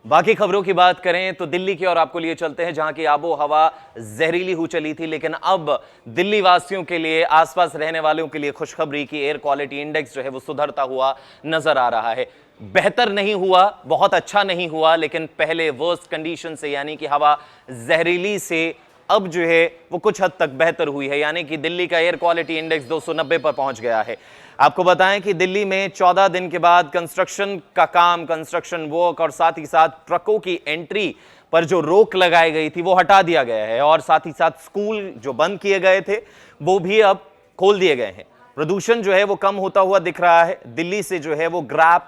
बाकी खबरों की बात करें तो दिल्ली की ओर आपको लिए चलते हैं, जहां की आबो हवा जहरीली हो चली थी, लेकिन अब दिल्ली वासियों के लिए, आसपास रहने वालों के लिए खुशखबरी की एयर क्वालिटी इंडेक्स जो है वो सुधरता हुआ नजर आ रहा है। बेहतर नहीं हुआ, बहुत अच्छा नहीं हुआ, लेकिन पहले वर्स्ट कंडीशन से यानी कि हवा जहरीली से अब जो है वो कुछ हद तक बेहतर हुई है, यानी कि दिल्ली का एयर क्वालिटी इंडेक्स 290 पर पहुंच गया है। आपको बताएं कि दिल्ली में 14 दिन के बाद कंस्ट्रक्शन का काम, कंस्ट्रक्शन वर्क और साथ ही साथ ट्रकों की एंट्री पर जो रोक लगाई गई थी वो हटा दिया गया है, और साथ ही साथ स्कूल जो बंद किए गए थे वो भी अब खोल दिए गए हैं। प्रदूषण जो है वो कम होता हुआ दिख रहा है। दिल्ली से जो है वो ग्रैप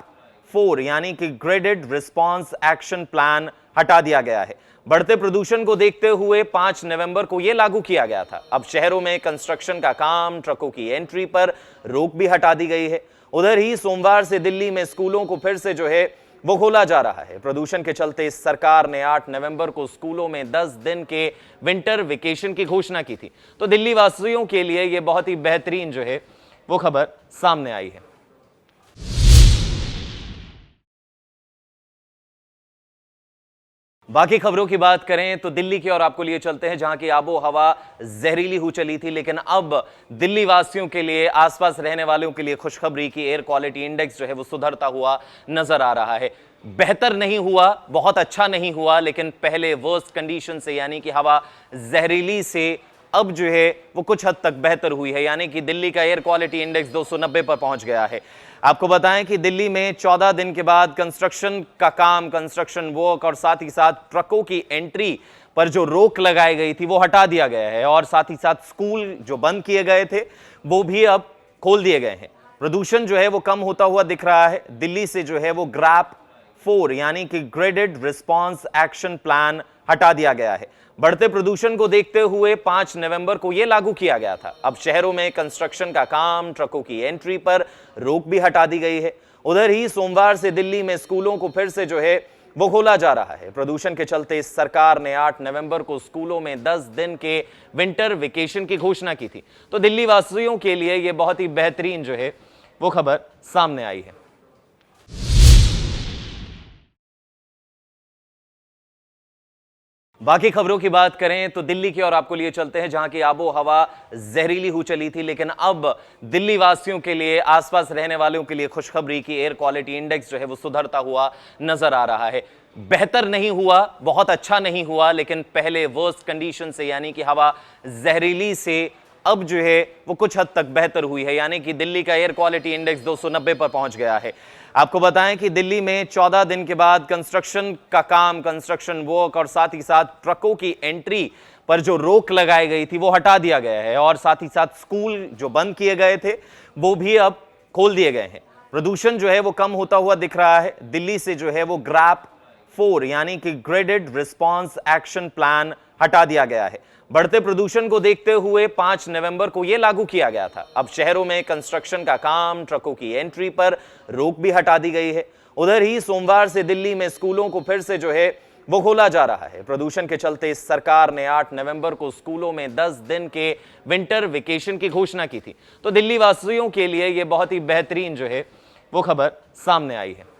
4 यानी कि ग्रेडेड रिस्पांस एक्शन प्लान हटा दिया गया है। बढ़ते प्रदूषण को देखते हुए 5 नवंबर को यह लागू किया गया था। अब शहरों में कंस्ट्रक्शन का काम, ट्रकों की एंट्री पर रोक भी हटा दी गई है। उधर ही सोमवार से दिल्ली में स्कूलों को फिर से जो है वो खोला जा रहा है। प्रदूषण के चलते सरकार ने 8 नवंबर को स्कूलों में 10 दिन के विंटर वेकेशन की घोषणा की थी। तो दिल्ली वासियों के लिए यह बहुत ही बेहतरीन जो है वो खबर सामने आई है। बाकी खबरों की बात करें तो दिल्ली की ओर आपको लिए चलते हैं, जहां की आबो हवा जहरीली हो चली थी, लेकिन अब दिल्ली वासियों के लिए, आसपास रहने वालों के लिए खुशखबरी की एयर क्वालिटी इंडेक्स जो है वो सुधरता हुआ नजर आ रहा है। बेहतर नहीं हुआ, बहुत अच्छा नहीं हुआ, लेकिन पहले वर्स्ट कंडीशन से यानी कि हवा जहरीली से अब जो है वो कुछ हद तक बेहतर हुई है, यानी कि दिल्ली का एयर क्वालिटी इंडेक्स 290 पर पहुंच गया है। आपको बताएं कि दिल्ली में 14 दिन के बाद कंस्ट्रक्शन का काम, कंस्ट्रक्शन वर्क और साथ ही साथ ट्रकों की एंट्री पर जो रोक लगाई गई थी वो हटा दिया गया है, और साथ ही साथ स्कूल जो बंद किए गए थे वो भी अब खोल दिए गए हैं। प्रदूषण जो है वो कम होता हुआ दिख रहा है। दिल्ली से जो है वो ग्रैप 4 यानी कि ग्रेडेड रिस्पांस एक्शन प्लान हटा दिया गया है। बढ़ते प्रदूषण को देखते हुए 5 नवंबर को यह लागू किया गया था। अब शहरों में कंस्ट्रक्शन का काम, ट्रकों की एंट्री पर रोक भी हटा दी गई है। उधर ही सोमवार से दिल्ली में स्कूलों को फिर से जो है वो खोला जा रहा है। प्रदूषण के चलते सरकार ने 8 नवंबर को स्कूलों में 10 दिन के विंटर वेकेशन की घोषणा की थी। तो दिल्ली वासियों के लिए यह बहुत ही बेहतरीन जो है वो खबर सामने आई है। बाकी खबरों की बात करें तो दिल्ली की ओर आपको लिए चलते हैं, जहां की आबो हवा जहरीली हो चली थी, लेकिन अब दिल्ली वासियों के लिए, आसपास रहने वालों के लिए खुशखबरी की एयर क्वालिटी इंडेक्स जो है वो सुधरता हुआ नजर आ रहा है। बेहतर नहीं हुआ, बहुत अच्छा नहीं हुआ, लेकिन पहले वर्स्ट कंडीशन से यानी कि हवा जहरीली से अब जो है वो कुछ हद तक बेहतर हुई है, यानी कि दिल्ली का एयर क्वालिटी इंडेक्स 290 पर पहुंच गया है। आपको बताएं कि दिल्ली में 14 दिन के बाद कंस्ट्रक्शन का काम, कंस्ट्रक्शन वर्क और साथ ही साथ ट्रकों की एंट्री पर जो रोक लगाई गई थी वो हटा दिया गया है, और साथ ही साथ स्कूल जो बंद किए गए थे वो भी अब खोल दिए गए हैं। प्रदूषण जो है वो कम होता हुआ दिख रहा है। दिल्ली से जो है वो ग्रैप 4 यानी कि ग्रेडेड रिस्पांस एक्शन प्लान हटा दिया गया है। बढ़ते प्रदूषण को देखते हुए 5 नवंबर को यह लागू किया गया था। अब शहरों में कंस्ट्रक्शन का काम, ट्रकों की एंट्री पर रोक भी हटा दी गई है। उधर ही सोमवार से दिल्ली में स्कूलों को फिर से जो है वो खोला जा रहा है। प्रदूषण के चलते सरकार ने 8 नवंबर को स्कूलों में 10 दिन के विंटर वेकेशन की घोषणा की थी। तो दिल्ली वासियों के लिए यह बहुत ही बेहतरीन जो है वो खबर सामने आई है।